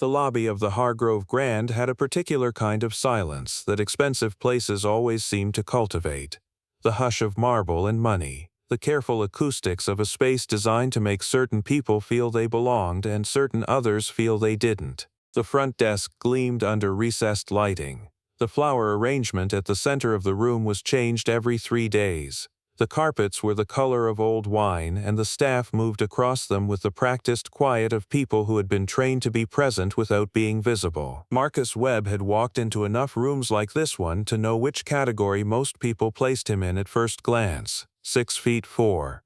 The lobby of the Hargrove Grand had a particular kind of silence that expensive places always seem to cultivate. The hush of marble and money, the careful acoustics of a space designed to make certain people feel they belonged and certain others feel they didn't. The front desk gleamed under recessed lighting. The flower arrangement at the center of the room was changed every 3 days. The carpets were the color of old wine, and the staff moved across them with the practiced quiet of people who had been trained to be present without being visible. Marcus Webb had walked into enough rooms like this one to know which category most people placed him in at first glance. 6'4",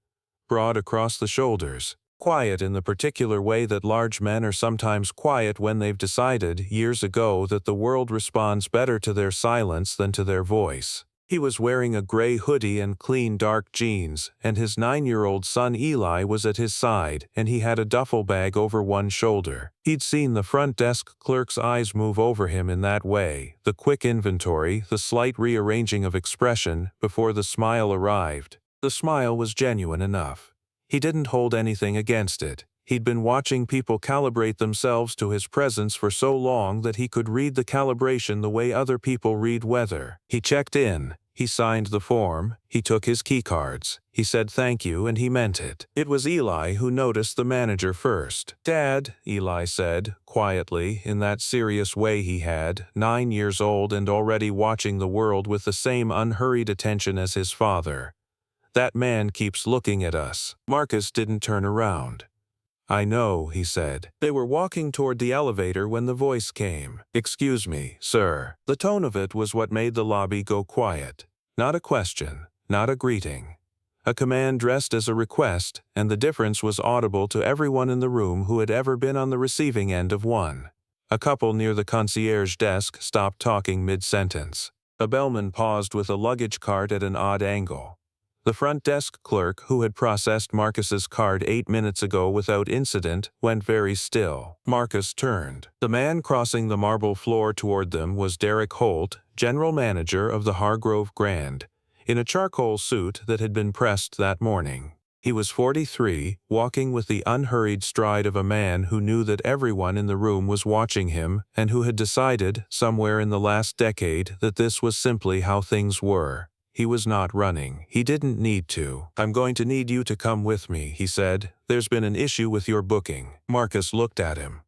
broad across the shoulders, quiet in the particular way that large men are sometimes quiet when they've decided, years ago, that the world responds better to their silence than to their voice. He was wearing a gray hoodie and clean dark jeans, and his 9-year-old son Eli was at his side, and he had a duffel bag over one shoulder. He'd seen the front desk clerk's eyes move over him in that way, the quick inventory, the slight rearranging of expression, before the smile arrived. The smile was genuine enough. He didn't hold anything against it. He'd been watching people calibrate themselves to his presence for so long that he could read the calibration the way other people read weather. He checked in. He signed the form. He took his keycards. He said thank you, and he meant it. It was Eli who noticed the manager first. "Dad," Eli said, quietly, in that serious way he had, 9 years old and already watching the world with the same unhurried attention as his father. "That man keeps looking at us." Marcus didn't turn around. "I know," he said. They were walking toward the elevator when the voice came. "Excuse me, sir." The tone of it was what made the lobby go quiet. Not a question, not a greeting. A command dressed as a request, and the difference was audible to everyone in the room who had ever been on the receiving end of one. A couple near the concierge desk stopped talking mid-sentence. A bellman paused with a luggage cart at an odd angle. The front desk clerk, who had processed Marcus's card 8 minutes ago without incident, went very still. Marcus turned. The man crossing the marble floor toward them was Derek Holt, general manager of the Hargrove Grand, in a charcoal suit that had been pressed that morning. He was 43, walking with the unhurried stride of a man who knew that everyone in the room was watching him and who had decided, somewhere in the last decade, that this was simply how things were. He was not running. He didn't need to. "I'm going to need you to come with me," he said. "There's been an issue with your booking." Marcus looked at him.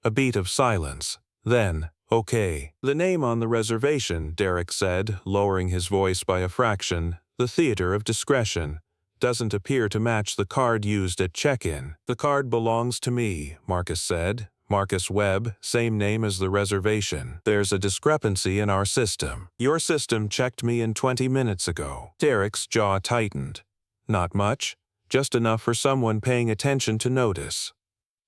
A beat of silence. Then, "Okay." "The name on the reservation," Derek said, lowering his voice by a fraction, "the Theater of Discretion, doesn't appear to match the card used at check-in." "The card belongs to me," Marcus said. "Marcus Webb, same name as the reservation. There's a discrepancy in our system. Your system checked me in 20 minutes ago." Derek's jaw tightened. "Not much, just enough for someone paying attention to notice."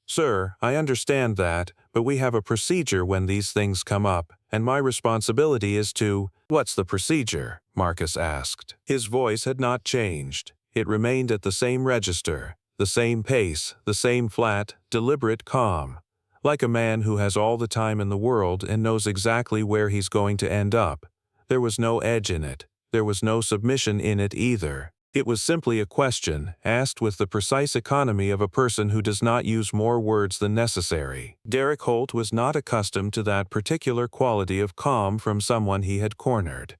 "Sir, I understand that, but we have a procedure when these things come up, and my responsibility is to—" "What's the procedure?" Marcus asked. His voice had not changed. It remained at the same register, the same pace, the same flat, deliberate calm. Like a man who has all the time in the world and knows exactly where he's going to end up. There was no edge in it. There was no submission in it either. It was simply a question, asked with the precise economy of a person who does not use more words than necessary. Derek Holt was not accustomed to that particular quality of calm from someone he had cornered.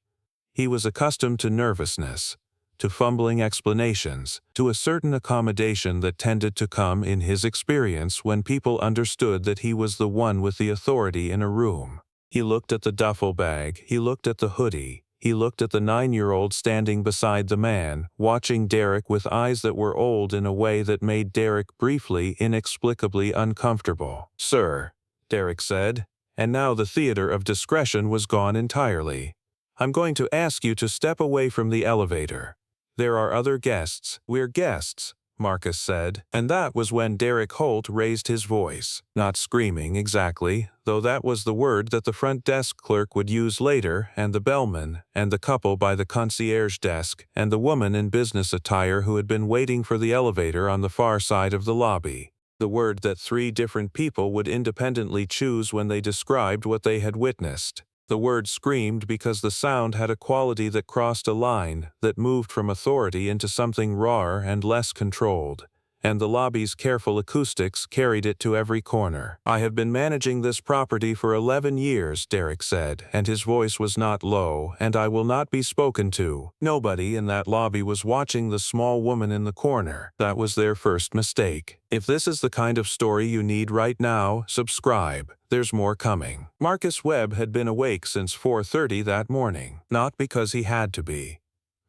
He was accustomed to nervousness, to fumbling explanations, to a certain accommodation that tended to come, in his experience, when people understood that he was the one with the authority in a room. He looked at the duffel bag, he looked at the hoodie, he looked at the 9-year-old standing beside the man, watching Derek with eyes that were old in a way that made Derek briefly, inexplicably uncomfortable. "Sir," Derek said, and now the theater of discretion was gone entirely. "I'm going to ask you to step away from the elevator. There are other guests." "We're guests," Marcus said, and that was when Derek Holt raised his voice. Not screaming exactly, though that was the word that the front desk clerk would use later, and the bellman, and the couple by the concierge desk, and the woman in business attire who had been waiting for the elevator on the far side of the lobby. The word that 3 different people would independently choose when they described what they had witnessed. The word screamed because the sound had a quality that crossed a line, that moved from authority into something rawer and less controlled, and the lobby's careful acoustics carried it to every corner. "I have been managing this property for 11 years, Derek said, and his voice was not low, "and I will not be spoken to." Nobody in that lobby was watching the small woman in the corner. That was their first mistake. If this is the kind of story you need right now, subscribe. There's more coming. Marcus Webb had been awake since 4:30 that morning, not because he had to be.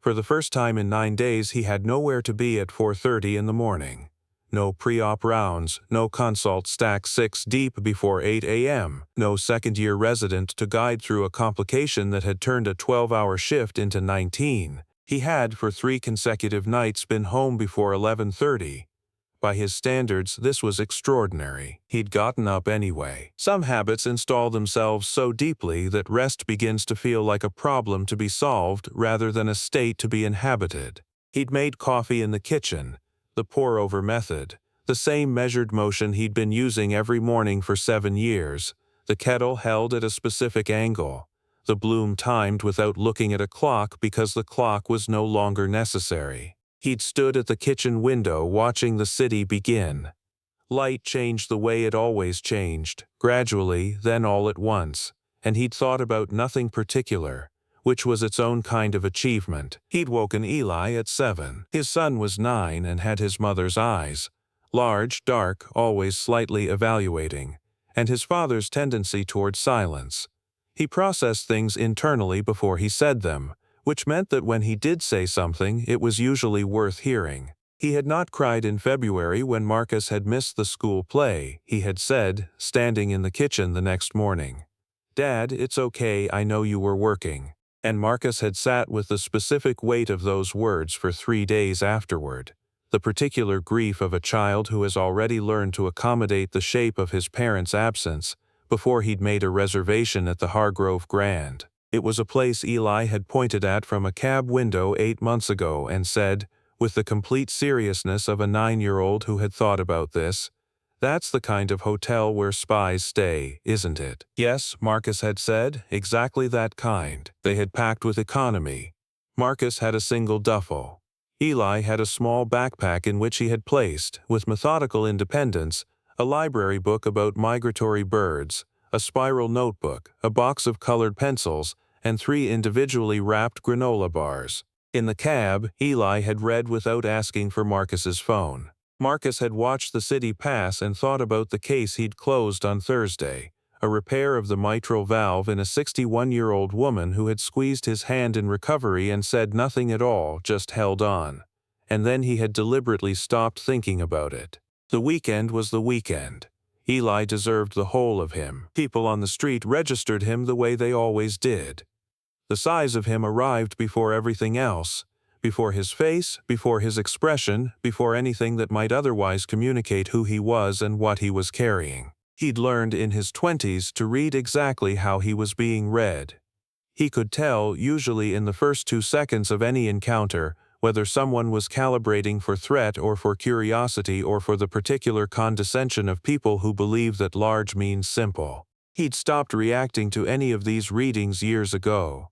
For the first time in 9 days he had nowhere to be at 4:30 in the morning. No pre-op rounds, no consult stacked 6 deep before 8 a.m., no second-year resident to guide through a complication that had turned a 12-hour shift into 19. He had, for 3 consecutive nights, been home before 11:30. By his standards, this was extraordinary. He'd gotten up anyway. Some habits install themselves so deeply that rest begins to feel like a problem to be solved rather than a state to be inhabited. He'd made coffee in the kitchen, the pour-over method, the same measured motion he'd been using every morning for 7 years, the kettle held at a specific angle, the bloom timed without looking at a clock because the clock was no longer necessary. He'd stood at the kitchen window watching the city begin. Light changed the way it always changed, gradually, then all at once, and he'd thought about nothing particular, which was its own kind of achievement. He'd woken Eli at 7. His son was 9 and had his mother's eyes, large, dark, always slightly evaluating, and his father's tendency toward silence. He processed things internally before he said them, which meant that when he did say something, it was usually worth hearing. He had not cried in February when Marcus had missed the school play. He had said, standing in the kitchen the next morning, "Dad, it's okay, I know you were working." And Marcus had sat with the specific weight of those words for 3 days afterward. The particular grief of a child who has already learned to accommodate the shape of his parents' absence before he'd made a reservation at the Hargrove Grand. It was a place Eli had pointed at from a cab window 8 months ago and said, with the complete seriousness of a 9-year-old who had thought about this, "That's the kind of hotel where spies stay, isn't it?" Yes, Marcus had said, exactly that kind. They had packed with economy. Marcus had a single duffel. Eli had a small backpack in which he had placed, with methodical independence, a library book about migratory birds, a spiral notebook, a box of colored pencils, and 3 individually wrapped granola bars. In the cab, Eli had read without asking for Marcus's phone. Marcus had watched the city pass and thought about the case he'd closed on Thursday, a repair of the mitral valve in a 61-year-old woman who had squeezed his hand in recovery and said nothing at all, just held on. And then he had deliberately stopped thinking about it. The weekend was the weekend. Eli deserved the whole of him. People on the street registered him the way they always did. The size of him arrived before everything else, before his face, before his expression, before anything that might otherwise communicate who he was and what he was carrying. He'd learned in his 20s to read exactly how he was being read. He could tell, usually in the first 2 seconds of any encounter, whether someone was calibrating for threat or for curiosity or for the particular condescension of people who believe that large means simple. He'd stopped reacting to any of these readings years ago.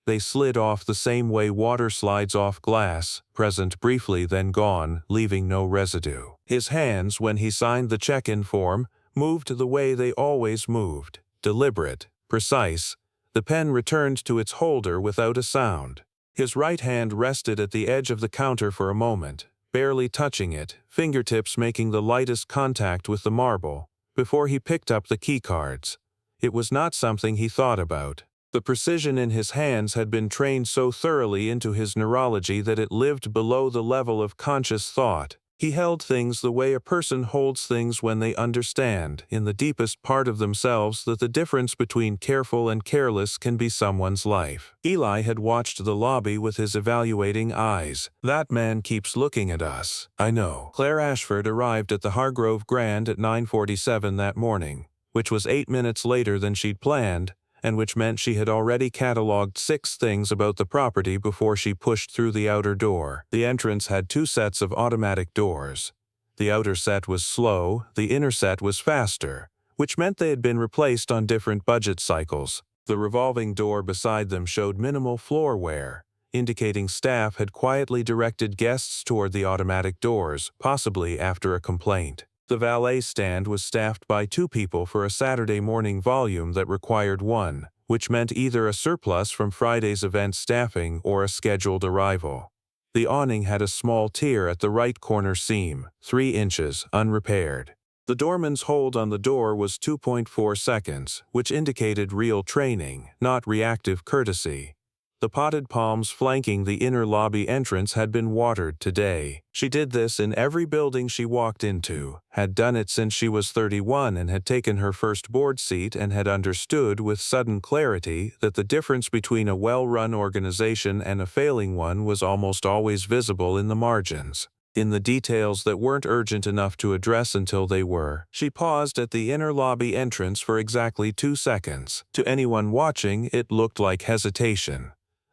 They slid off the same way water slides off glass, present briefly then gone, leaving no residue. His hands, when he signed the check-in form, moved the way they always moved, deliberate, precise. The pen returned to its holder without a sound. His right hand rested at the edge of the counter for a moment, barely touching it, fingertips making the lightest contact with the marble, before he picked up the keycards. It was not something he thought about. The precision in his hands had been trained so thoroughly into his neurology that it lived below the level of conscious thought. He held things the way a person holds things when they understand, in the deepest part of themselves, that the difference between careful and careless can be someone's life. Eli had watched the lobby with his evaluating eyes. "That man keeps looking at us." "I know." Claire Ashford arrived at the Hargrove Grand at 9:47 that morning, which was 8 minutes later than she'd planned, and which meant she had already catalogued 6 things about the property before she pushed through the outer door. The entrance had 2 sets of automatic doors. The outer set was slow, the inner set was faster, which meant they had been replaced on different budget cycles. The revolving door beside them showed minimal floor wear. indicating staff had quietly directed guests toward the automatic doors, possibly after a complaint. The valet stand was staffed by 2 people for a Saturday morning volume that required 1, which meant either a surplus from Friday's event staffing or a scheduled arrival. The awning had a small tear at the right corner seam, 3 inches, unrepaired. The doorman's hold on the door was 2.4 seconds, which indicated real training, not reactive courtesy. The potted palms flanking the inner lobby entrance had been watered today. She did this in every building she walked into, had done it since she was 31 and had taken her first board seat and had understood with sudden clarity that the difference between a well-run organization and a failing one was almost always visible in the margins, in the details that weren't urgent enough to address until they were. She paused at the inner lobby entrance for exactly 2 seconds. To anyone watching, it looked like hesitation.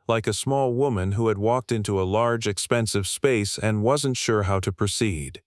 Like a small woman who had walked into a large, expensive space and wasn't sure how to proceed.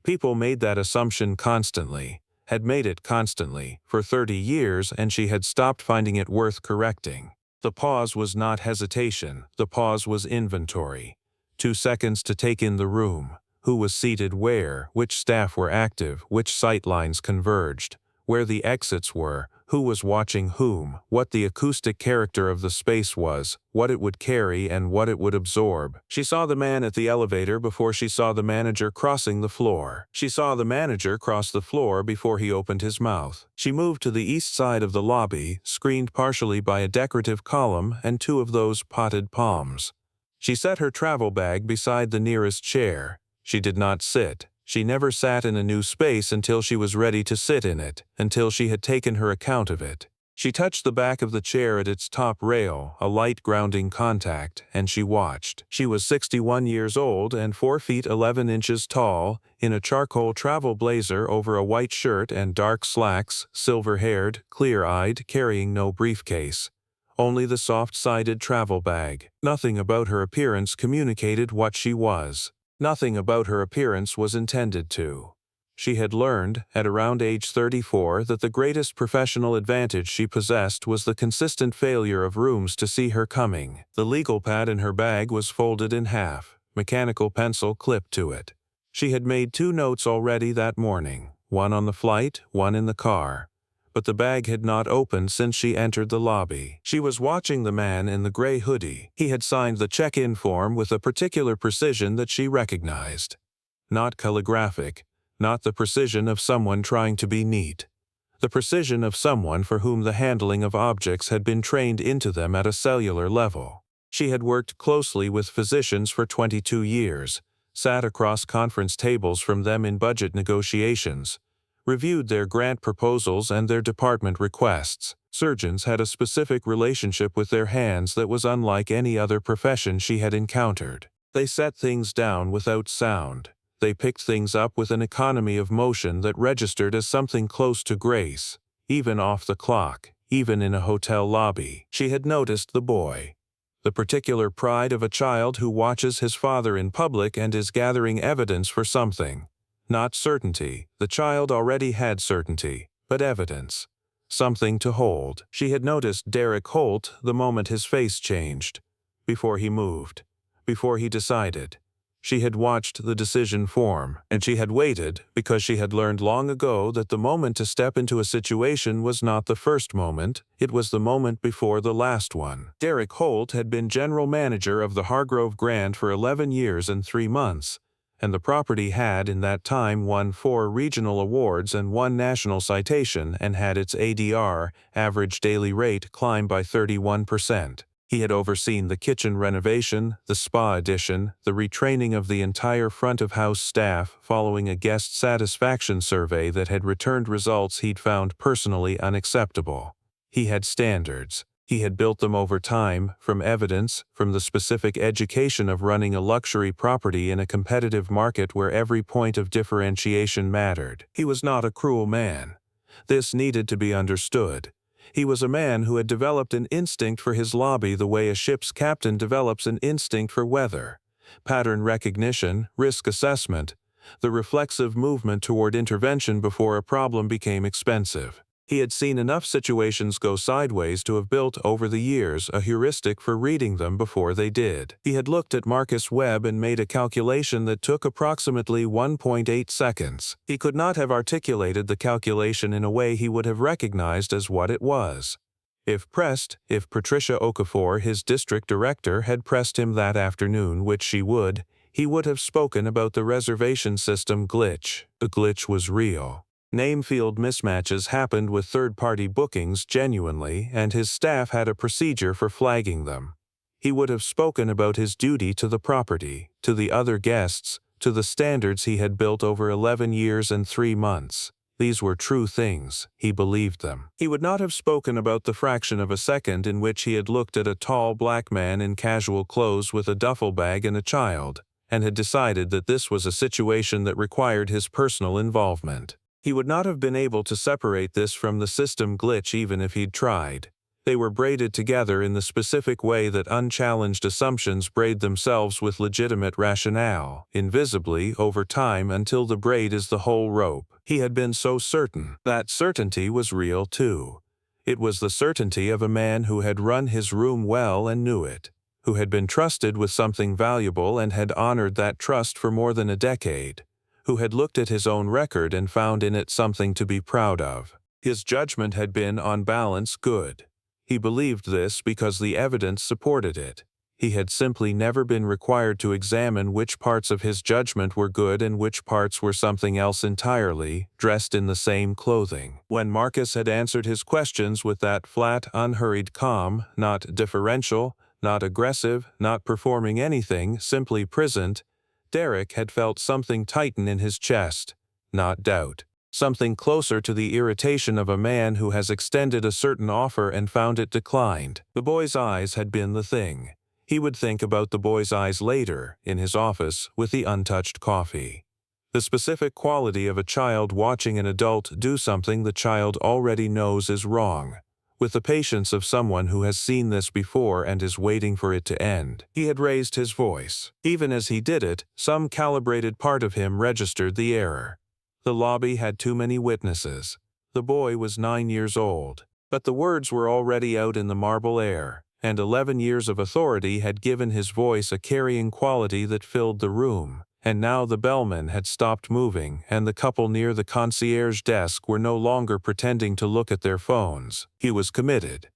People made that assumption constantly, had made it constantly, for 30 years, and she had stopped finding it worth correcting. The pause was not hesitation, the pause was inventory. 2 seconds to take in the room. Who was seated where, which staff were active, which sight lines converged, where the exits were, who was watching whom, what the acoustic character of the space was, what it would carry and what it would absorb. She saw the man at the elevator before she saw the manager crossing the floor. She saw the manager cross the floor before he opened his mouth. She moved to the east side of the lobby, screened partially by a decorative column and 2 of those potted palms. She set her travel bag beside the nearest chair. She did not sit. She never sat in a new space until she was ready to sit in it, until she had taken her account of it. She touched the back of the chair at its top rail, a light grounding contact, and she watched. She was 61 years old and 4 feet 11 inches tall, in a charcoal travel blazer over a white shirt and dark slacks, silver-haired, clear-eyed, carrying no briefcase. Only the soft-sided travel bag. Nothing about her appearance communicated what she was. Nothing about her appearance was intended to. She had learned, at around age 34, that the greatest professional advantage she possessed was the consistent failure of rooms to see her coming. The legal pad in her bag was folded in half, mechanical pencil clipped to it. She had made 2 notes already that morning, one on the flight, one in the car. But the bag had not opened since she entered the lobby. She was watching the man in the gray hoodie. He had signed the check-in form with a particular precision that she recognized. Not calligraphic, not the precision of someone trying to be neat. The precision of someone for whom the handling of objects had been trained into them at a cellular level. She had worked closely with physicians for 22 years, sat across conference tables from them in budget negotiations, reviewed their grant proposals and their department requests. Surgeons had a specific relationship with their hands that was unlike any other profession she had encountered. They set things down without sound. They picked things up with an economy of motion that registered as something close to grace, even off the clock, even in a hotel lobby. She had noticed the boy. The particular pride of a child who watches his father in public and is gathering evidence for something. Not certainty. The child already had certainty, but evidence. Something to hold. She had noticed Derek Holt the moment his face changed. Before he moved. Before he decided. She had watched the decision form, and she had waited because she had learned long ago that the moment to step into a situation was not the first moment, it was the moment before the last one. Derek Holt had been general manager of the Hargrove Grand for 11 years and 3 months. And the property had in that time won 4 regional awards and 1 national citation and had its ADR, average daily rate, climb by 31%. He had overseen the kitchen renovation, the spa addition, the retraining of the entire front-of-house staff following a guest satisfaction survey that had returned results he'd found personally unacceptable. He had standards. He had built them over time, from evidence, from the specific education of running a luxury property in a competitive market where every point of differentiation mattered. He was not a cruel man. This needed to be understood. He was a man who had developed an instinct for his lobby the way a ship's captain develops an instinct for weather. Pattern recognition, risk assessment, the reflexive movement toward intervention before a problem became expensive. He had seen enough situations go sideways to have built over the years a heuristic for reading them before they did. He had looked at Marcus Webb and made a calculation that took approximately 1.8 seconds. He could not have articulated the calculation in a way he would have recognized as what it was. If Patricia Okafor, his district director, had pressed him that afternoon, which she would, he would have spoken about the reservation system glitch. The glitch was real. Name field mismatches happened with third-party bookings genuinely, and his staff had a procedure for flagging them. He would have spoken about his duty to the property, to the other guests, to the standards he had built over 11 years and 3 months. These were true things. He believed them. He would not have spoken about the fraction of a second in which he had looked at a tall black man in casual clothes with a duffel bag and a child, and had decided that this was a situation that required his personal involvement. He would not have been able to separate this from the system glitch even if he'd tried. They were braided together in the specific way that unchallenged assumptions braid themselves with legitimate rationale, invisibly over time until the braid is the whole rope. He had been so certain. That certainty was real too. It was the certainty of a man who had run his room well and knew it, who had been trusted with something valuable and had honored that trust for more than a decade, who had looked at his own record and found in it something to be proud of. His judgment had been, on balance, good. He believed this because the evidence supported it. He had simply never been required to examine which parts of his judgment were good and which parts were something else entirely, dressed in the same clothing. When Marcus had answered his questions with that flat, unhurried calm, not differential, not aggressive, not performing anything, simply present, Derek had felt something tighten in his chest, not doubt. Something closer to the irritation of a man who has extended a certain offer and found it declined. The boy's eyes had been the thing. He would think about the boy's eyes later, in his office, with the untouched coffee. The specific quality of a child watching an adult do something the child already knows is wrong, with the patience of someone who has seen this before and is waiting for it to end. He had raised his voice. Even as he did it, some calibrated part of him registered the error. The lobby had too many witnesses. The boy was 9 years old. But the words were already out in the marble air, and 11 years of authority had given his voice a carrying quality that filled the room. And now the bellman had stopped moving, and the couple near the concierge desk were no longer pretending to look at their phones. He was committed.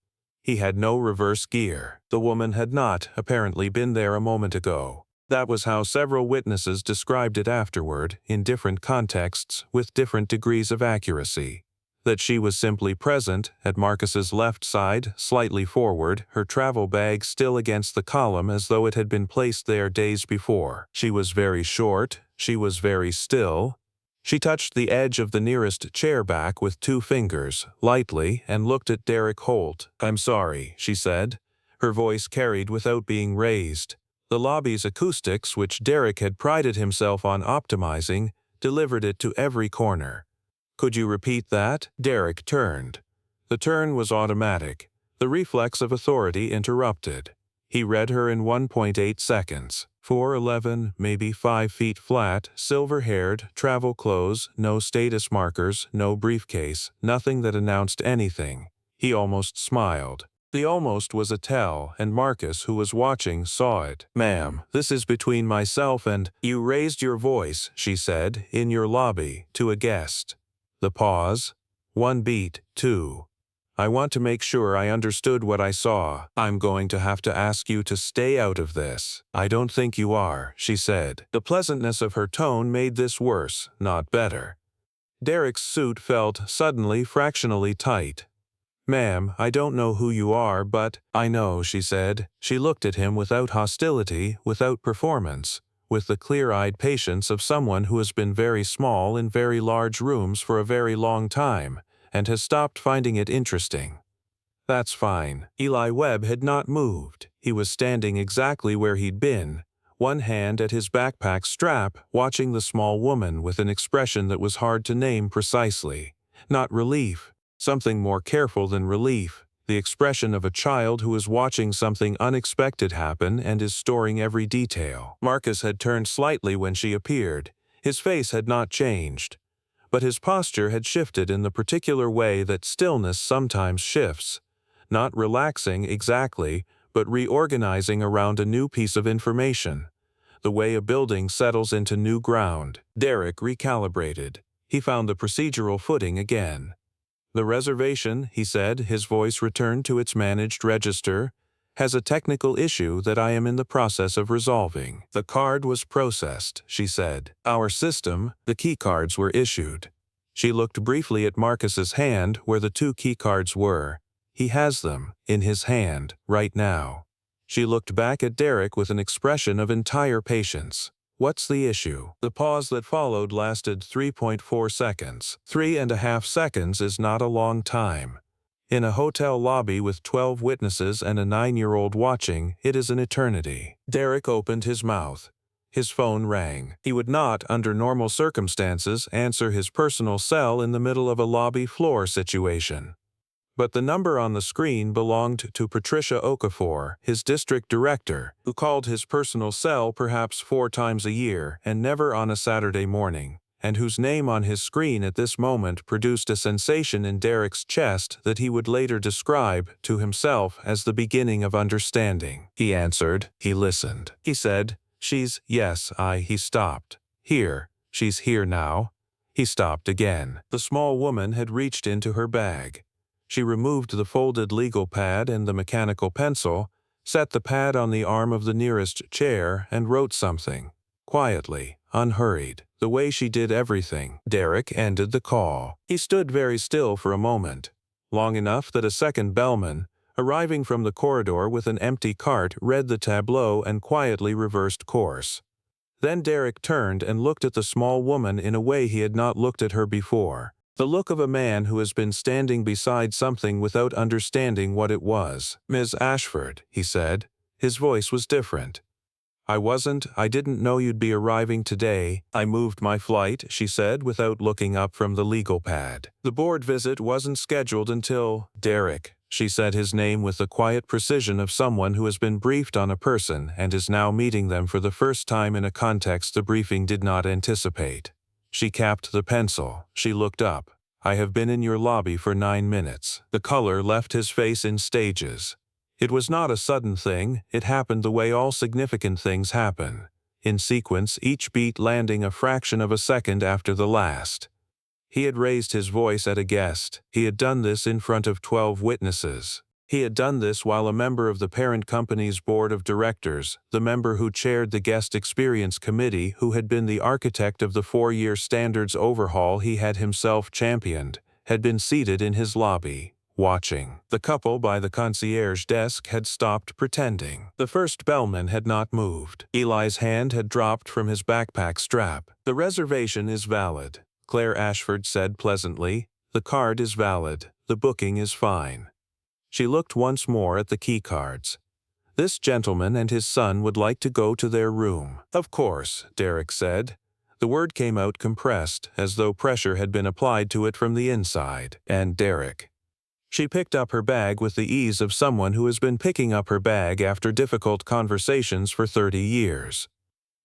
He had no reverse gear. The woman had not, apparently, been there a moment ago. That was how several witnesses described it afterward, in different contexts, with different degrees of accuracy. That she was simply present, at Marcus's left side, slightly forward, her travel bag still against the column as though it had been placed there days before. She was very short, she was very still. She touched the edge of the nearest chair back with 2 fingers, lightly, and looked at Derek Holt. "I'm sorry," she said. Her voice carried without being raised. The lobby's acoustics, which Derek had prided himself on optimizing, delivered it to every corner. "Could you repeat that?" Derek turned. The turn was automatic. The reflex of authority interrupted. He read her in 1.8 seconds. 4'11", maybe 5 feet flat, silver-haired, travel clothes, no status markers, no briefcase, nothing that announced anything. He almost smiled. The almost was a tell, and Marcus, who was watching, saw it. "Ma'am, this is between myself and—" "You raised your voice," she said, "in your lobby, to a guest." The pause. 1 beat, 2. "I want to make sure I understood what I saw. I'm going to have to ask you to stay out of this." "I don't think you are," she said. The pleasantness of her tone made this worse, not better. Derek's suit felt, suddenly, fractionally tight. "Ma'am, I don't know who you are, but—" "I know," she said. She looked at him without hostility, without performance, with the clear-eyed patience of someone who has been very small in very large rooms for a very long time, and has stopped finding it interesting. "That's fine." Eli Webb had not moved. He was standing exactly where he'd been, one hand at his backpack strap, watching the small woman with an expression that was hard to name precisely. Not relief. Something more careful than relief. The expression of a child who is watching something unexpected happen and is storing every detail. Marcus had turned slightly when she appeared. His face had not changed. but his posture had shifted in the particular way that stillness sometimes shifts, not relaxing exactly, but reorganizing around a new piece of information, the way a building settles into new ground. Derek recalibrated. He found the procedural footing again. "The reservation," he said, his voice returned to its managed register, "has a technical issue that I am in the process of resolving." "The card was processed," she said. "Our system, the keycards were issued." She looked briefly at Marcus's hand where the 2 keycards were. "He has them, in his hand, right now." She looked back at Derek with an expression of entire patience. "What's the issue?" The pause that followed lasted 3.4 seconds. 3.5 seconds is not a long time. In a hotel lobby with 12 witnesses and a 9-year-old watching, it is an eternity. Derek opened his mouth. His phone rang. He would not, under normal circumstances, answer his personal cell in the middle of a lobby floor situation. But the number on the screen belonged to Patricia Okafor, his district director, who called his personal cell perhaps 4 times a year and never on a Saturday morning, and whose name on his screen at this moment produced a sensation in Derek's chest that he would later describe to himself as the beginning of understanding. He answered. He listened. He said, Yes, he stopped. Here. She's here now." He stopped again. The small woman had reached into her bag. She removed the folded legal pad and the mechanical pencil, set the pad on the arm of the nearest chair, and wrote something. Quietly, unhurried, the way she did everything. Derek ended the call. He stood very still for a moment, long enough that a second bellman, arriving from the corridor with an empty cart, read the tableau and quietly reversed course. Then Derek turned and looked at the small woman in a way he had not looked at her before. The look of a man who has been standing beside something without understanding what it was. "Ms. Ashford," he said. His voice was different. I didn't know you'd be arriving today. I moved my flight," she said without looking up from the legal pad. "The board visit wasn't scheduled until—" "Derek," she said his name with the quiet precision of someone who has been briefed on a person and is now meeting them for the first time in a context the briefing did not anticipate. She capped the pencil. She looked up. "I have been in your lobby for 9 minutes." The color left his face in stages. It was not a sudden thing, it happened the way all significant things happen, in sequence, each beat landing a fraction of a second after the last. He had raised his voice at a guest. He had done this in front of 12 witnesses. He had done this while a member of the parent company's board of directors, the member who chaired the guest experience committee, who had been the architect of the 4-year standards overhaul he had himself championed, had been seated in his lobby, watching. The couple by the concierge desk had stopped pretending. The first bellman had not moved. Eli's hand had dropped from his backpack strap. "The reservation is valid," Claire Ashford said pleasantly. "The card is valid. The booking is fine." She looked once more at the keycards. "This gentleman and his son would like to go to their room." "Of course," Derek said. The word came out compressed, as though pressure had been applied to it from the inside. "And Derek." She picked up her bag with the ease of someone who has been picking up her bag after difficult conversations for 30 years.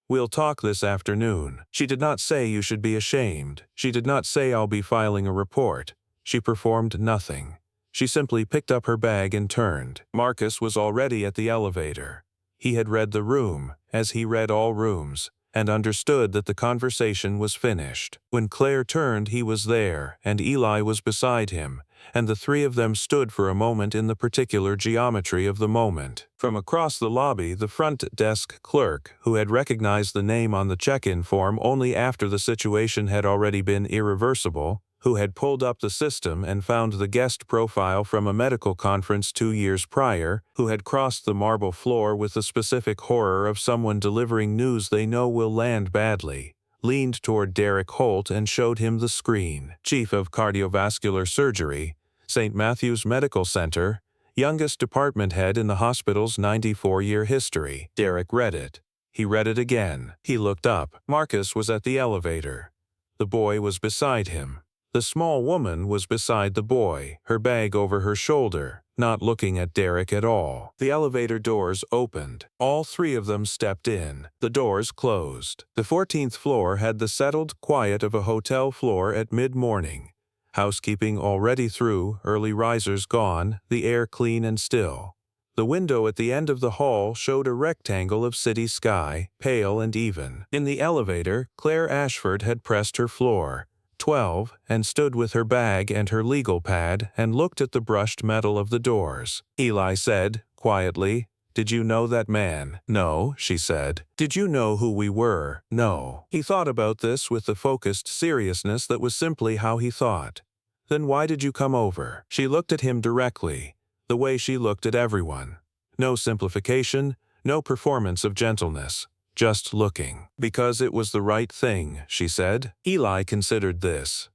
"We'll talk this afternoon." She did not say you should be ashamed. She did not say I'll be filing a report. She performed nothing. She simply picked up her bag and turned. Marcus was already at the elevator. He had read the room, as he read all rooms, and understood that the conversation was finished. When Claire turned, he was there, and Eli was beside him, and the 3 of them stood for a moment in the particular geometry of the moment. From across the lobby, the front desk clerk, who had recognized the name on the check-in form only after the situation had already been irreversible, who had pulled up the system and found the guest profile from a medical conference 2 years prior, who had crossed the marble floor with the specific horror of someone delivering news they know will land badly, leaned toward Derek Holt and showed him the screen. Chief of Cardiovascular Surgery, St. Matthew's Medical Center, youngest department head in the hospital's 94-year history. Derek read it. He read it again. He looked up. Marcus was at the elevator. The boy was beside him. The small woman was beside the boy, her bag over her shoulder, not looking at Derek at all. The elevator doors opened. All three of them stepped in. The doors closed. The 14th floor had the settled quiet of a hotel floor at mid-morning. Housekeeping already through, early risers gone, the air clean and still. The window at the end of the hall showed a rectangle of city sky, pale and even. In the elevator, Claire Ashford had pressed her floor, 12, and stood with her bag and her legal pad and looked at the brushed metal of the doors. Eli said, quietly, "Did you know that man?" "No," she said. "Did you know who we were?" "No." He thought about this with the focused seriousness that was simply how he thought. "Then why did you come over?" She looked at him directly, the way she looked at everyone. No simplification, no performance of gentleness. Just looking. "Because it was the right thing," she said. Eli considered this.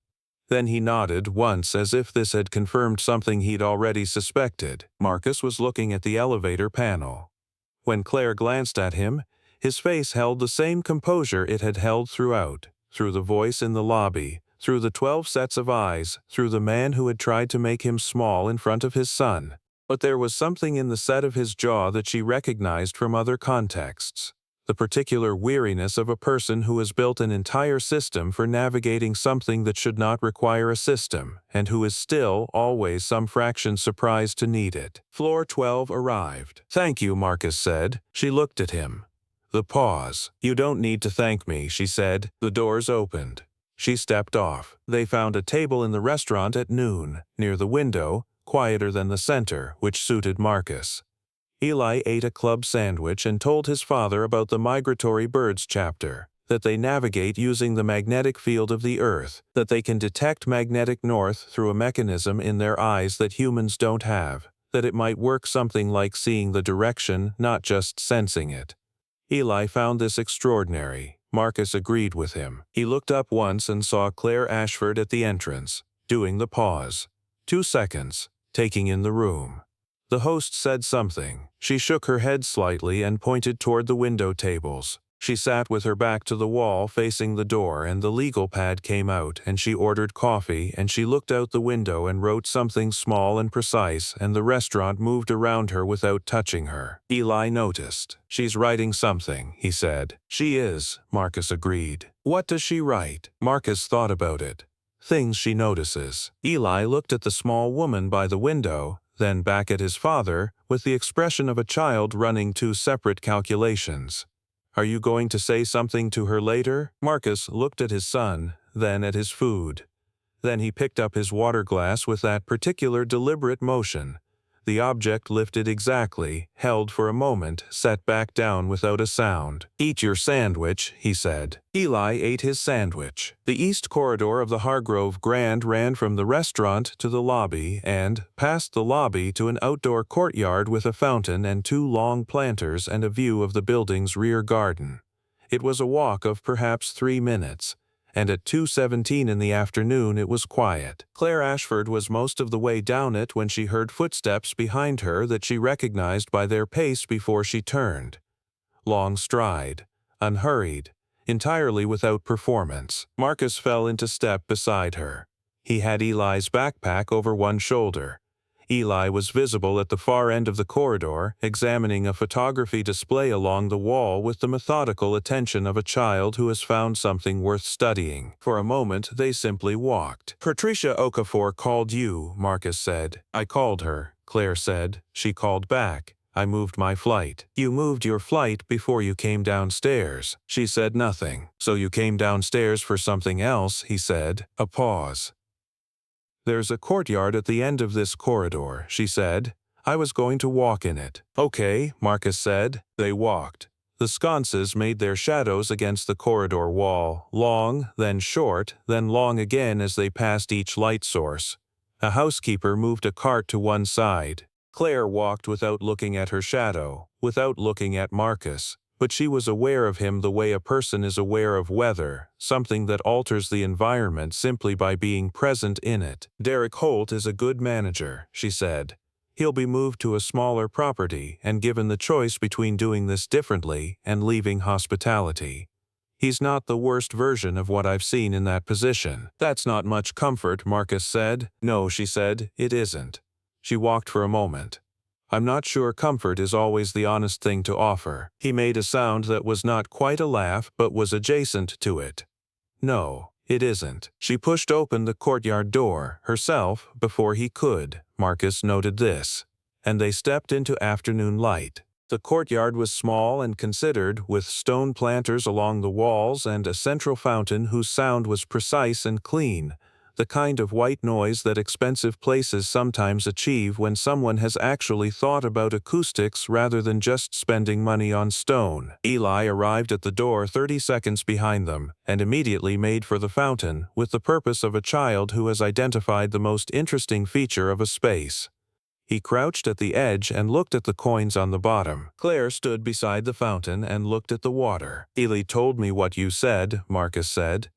Then he nodded once as if this had confirmed something he'd already suspected. Marcus was looking at the elevator panel. When Claire glanced at him, his face held the same composure it had held throughout, through the voice in the lobby, through the 12 sets of eyes, through the man who had tried to make him small in front of his son. But there was something in the set of his jaw that she recognized from other contexts. The particular weariness of a person who has built an entire system for navigating something that should not require a system, and who is still, always some fraction surprised to need it. Floor 12 arrived. "Thank you," Marcus said. She looked at him. The pause. "You don't need to thank me," she said. The doors opened. She stepped off. They found a table in the restaurant at noon, near the window, quieter than the center, which suited Marcus. Eli ate a club sandwich and told his father about the migratory birds chapter, that they navigate using the magnetic field of the earth, that they can detect magnetic north through a mechanism in their eyes that humans don't have, that it might work something like seeing the direction, not just sensing it. Eli found this extraordinary. Marcus agreed with him. He looked up once and saw Claire Ashford at the entrance, doing the pause. 2 seconds, taking in the room. The host said something. She shook her head slightly and pointed toward the window tables. She sat with her back to the wall facing the door, and the legal pad came out, and she ordered coffee, and she looked out the window and wrote something small and precise, and the restaurant moved around her without touching her. Eli noticed. "She's writing something," he said. "She is," Marcus agreed. "What does she write?" Marcus thought about it. Things she notices. Eli looked at the small woman by the window, then back at his father, with the expression of a child running 2 separate calculations. "Are you going to say something to her later?" Marcus looked at his son, then at his food. Then he picked up his water glass with that particular deliberate motion. The object lifted exactly, held for a moment, set back down without a sound. "Eat your sandwich," he said. Eli ate his sandwich. The east corridor of the Hargrove Grand ran from the restaurant to the lobby and, past the lobby, to an outdoor courtyard with a fountain and 2 long planters and a view of the building's rear garden. It was a walk of perhaps 3 minutes. And at 2:17 in the afternoon it was quiet. Claire Ashford was most of the way down it when she heard footsteps behind her that she recognized by their pace before she turned. Long stride, unhurried, entirely without performance. Marcus fell into step beside her. He had Eli's backpack over one shoulder. Eli was visible at the far end of the corridor, examining a photography display along the wall with the methodical attention of a child who has found something worth studying. For a moment, they simply walked. "Patricia Okafor called you," Marcus said. "I called her," Claire said. "She called back. I moved my flight." "You moved your flight before you came downstairs." She said nothing. "So you came downstairs for something else," he said. A pause. "There's a courtyard at the end of this corridor," she said. "I was going to walk in it." "Okay," Marcus said. They walked. The sconces made their shadows against the corridor wall, long, then short, then long again as they passed each light source. A housekeeper moved a cart to one side. Claire walked without looking at her shadow, without looking at Marcus. But she was aware of him the way a person is aware of weather, something that alters the environment simply by being present in it. "Derek Holt is a good manager," she said. "He'll be moved to a smaller property and given the choice between doing this differently and leaving hospitality. He's not the worst version of what I've seen in that position." "That's not much comfort," Marcus said. "No," she said, "it isn't." She walked for a moment. I'm not sure comfort is always the honest thing to offer. He made a sound that was not quite a laugh but was adjacent to it. No, it isn't. She pushed open the courtyard door herself before he could. Marcus noted this. And they stepped into afternoon light. The courtyard was small and considered, with stone planters along the walls and a central fountain whose sound was precise and clean, the kind of white noise that expensive places sometimes achieve when someone has actually thought about acoustics rather than just spending money on stone. Eli arrived at the door 30 seconds behind them, and immediately made for the fountain, with the purpose of a child who has identified the most interesting feature of a space. He crouched at the edge and looked at the coins on the bottom. Claire stood beside the fountain and looked at the water. Eli told me what you said, Marcus said.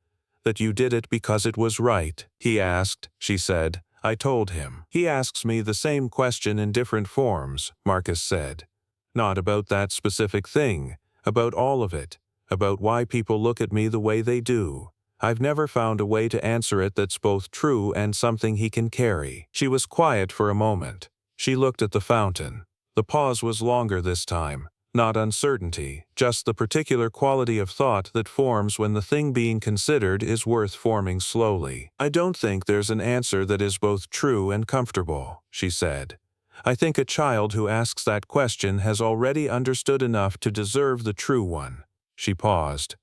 That you did it because it was right. He asked, she said. I told him. He asks me the same question in different forms, Marcus said. Not about that specific thing, about all of it, about why people look at me the way they do. I've never found a way to answer it that's both true and something he can carry. She was quiet for a moment. She looked at the fountain. The pause was longer this time. Not uncertainty, just the particular quality of thought that forms when the thing being considered is worth forming slowly. I don't think there's an answer that is both true and comfortable, she said. I think a child who asks that question has already understood enough to deserve the true one. She paused.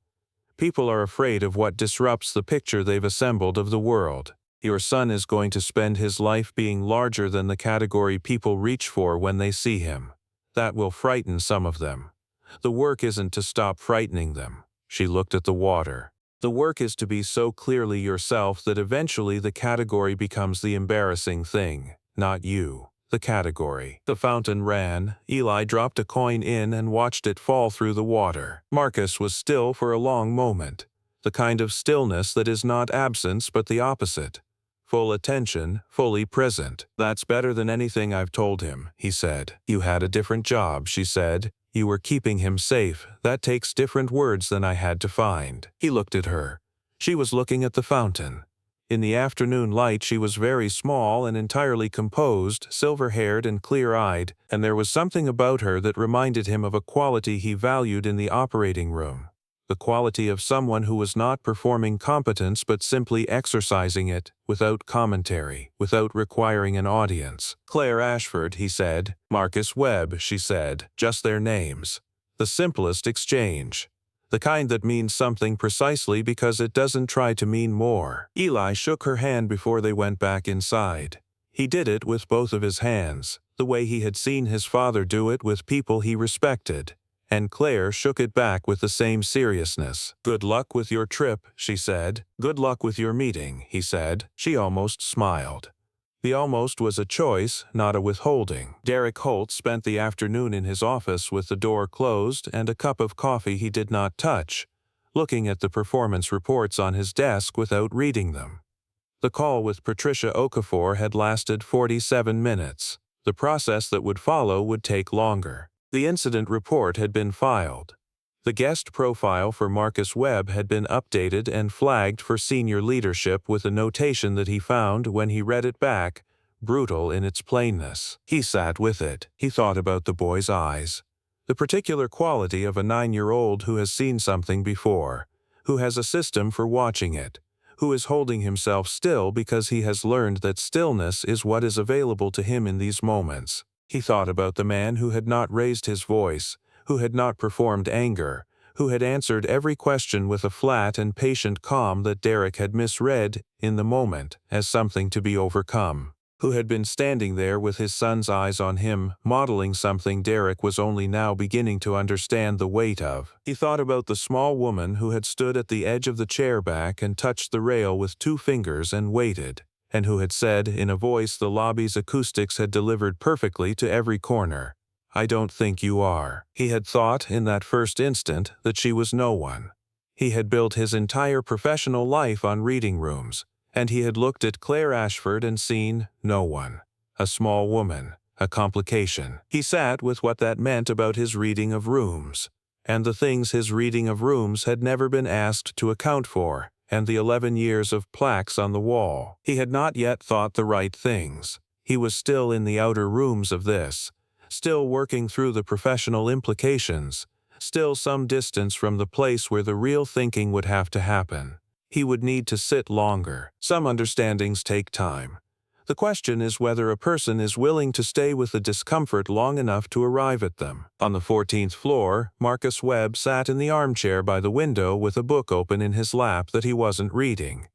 People are afraid of what disrupts the picture they've assembled of the world. Your son is going to spend his life being larger than the category people reach for when they see him. That will frighten some of them. The work isn't to stop frightening them. She looked at the water. The work is to be so clearly yourself that eventually the category becomes the embarrassing thing, not you. The category. The fountain ran. Eli dropped a coin in and watched it fall through the water. Marcus was still for a long moment. The kind of stillness that is not absence but the opposite. Full attention, fully present. That's better than anything I've told him, he said. You had a different job, she said. You were keeping him safe. That takes different words than I had to find. He looked at her. She was looking at the fountain. In the afternoon light she was very small and entirely composed, silver-haired and clear-eyed, and there was something about her that reminded him of a quality he valued in the operating room. The quality of someone who was not performing competence but simply exercising it, without commentary, without requiring an audience. Claire Ashford, he said. Marcus Webb, she said. Just their names. The simplest exchange. The kind that means something precisely because it doesn't try to mean more. Eli shook her hand before they went back inside. He did it with both of his hands, the way he had seen his father do it with people he respected. And Claire shook it back with the same seriousness. Good luck with your trip, she said. Good luck with your meeting, he said. She almost smiled. The almost was a choice, not a withholding. Derek Holt spent the afternoon in his office with the door closed and a cup of coffee he did not touch, looking at the performance reports on his desk without reading them. The call with Patricia Okafor had lasted 47 minutes. The process that would follow would take longer. The incident report had been filed. The guest profile for Marcus Webb had been updated and flagged for senior leadership with a notation that he found, when he read it back, brutal in its plainness. He sat with it. He thought about the boy's eyes. The particular quality of a 9-year-old who has seen something before, who has a system for watching it, who is holding himself still because he has learned that stillness is what is available to him in these moments. He thought about the man who had not raised his voice, who had not performed anger, who had answered every question with a flat and patient calm that Derek had misread, in the moment, as something to be overcome, who had been standing there with his son's eyes on him, modeling something Derek was only now beginning to understand the weight of. He thought about the small woman who had stood at the edge of the chair back and touched the rail with 2 fingers and waited, and who had said, in a voice the lobby's acoustics had delivered perfectly to every corner, I don't think you are. He had thought, in that first instant, that she was no one. He had built his entire professional life on reading rooms, and he had looked at Claire Ashford and seen no one. A small woman, a complication. He sat with what that meant about his reading of rooms, and the things his reading of rooms had never been asked to account for, and the 11 years of plaques on the wall. He had not yet thought the right things. He was still in the outer rooms of this, still working through the professional implications, still some distance from the place where the real thinking would have to happen. He would need to sit longer. Some understandings take time. The question is whether a person is willing to stay with the discomfort long enough to arrive at them. On the 14th floor, Marcus Webb sat in the armchair by the window with a book open in his lap that he wasn't reading.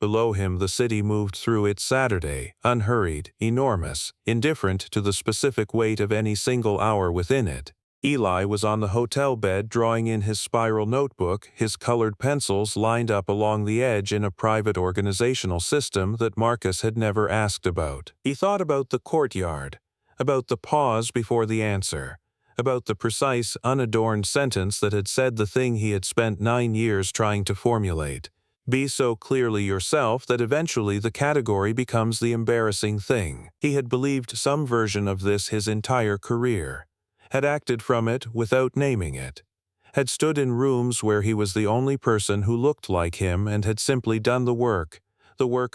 Below him the city moved through its Saturday, unhurried, enormous, indifferent to the specific weight of any single hour within it. Eli was on the hotel bed drawing in his spiral notebook, his colored pencils lined up along the edge in a private organizational system that Marcus had never asked about. He thought about the courtyard, about the pause before the answer, about the precise, unadorned sentence that had said the thing he had spent 9 years trying to formulate. Be so clearly yourself that eventually the category becomes the embarrassing thing. He had believed some version of this his entire career, had acted from it without naming it, had stood in rooms where he was the only person who looked like him and had simply done the work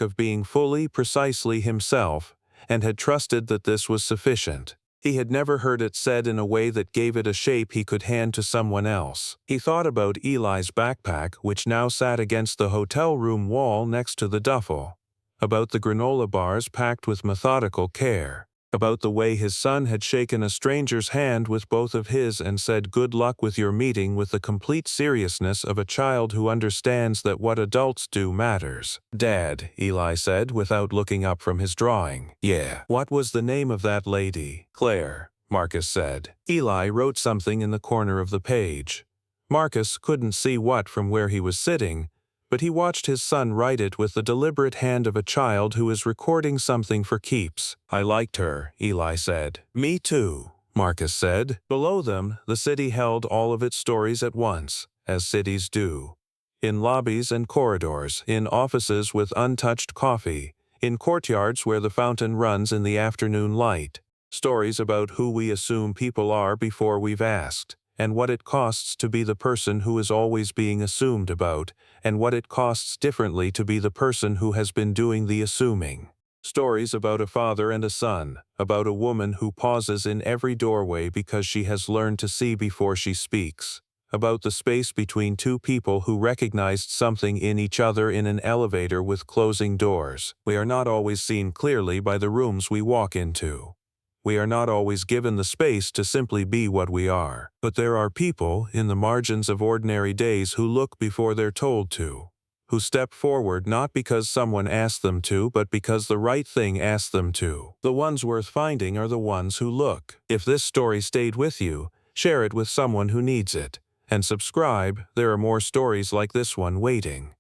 of being fully, precisely himself, and had trusted that this was sufficient. He had never heard it said in a way that gave it a shape he could hand to someone else. He thought about Eli's backpack, which now sat against the hotel room wall next to the duffel, about the granola bars packed with methodical care, about the way his son had shaken a stranger's hand with both of his and said good luck with your meeting with the complete seriousness of a child who understands that what adults do matters. "Dad," Eli said without looking up from his drawing. "Yeah." "What was the name of that lady?" "Claire," Marcus said. Eli wrote something in the corner of the page. Marcus couldn't see what from where he was sitting, but he watched his son write it with the deliberate hand of a child who is recording something for keeps. "I liked her," Eli said. "Me too," Marcus said. Below them, the city held all of its stories at once, as cities do. In lobbies and corridors, in offices with untouched coffee, in courtyards where the fountain runs in the afternoon light. Stories about who we assume people are before we've asked, and what it costs to be the person who is always being assumed about, and what it costs differently to be the person who has been doing the assuming. Stories about a father and a son, about a woman who pauses in every doorway because she has learned to see before she speaks, about the space between two people who recognized something in each other in an elevator with closing doors. We are not always seen clearly by the rooms we walk into. We are not always given the space to simply be what we are. But there are people in the margins of ordinary days who look before they're told to, who step forward not because someone asked them to, but because the right thing asked them to. The ones worth finding are the ones who look. If this story stayed with you, share it with someone who needs it. And subscribe, there are more stories like this one waiting.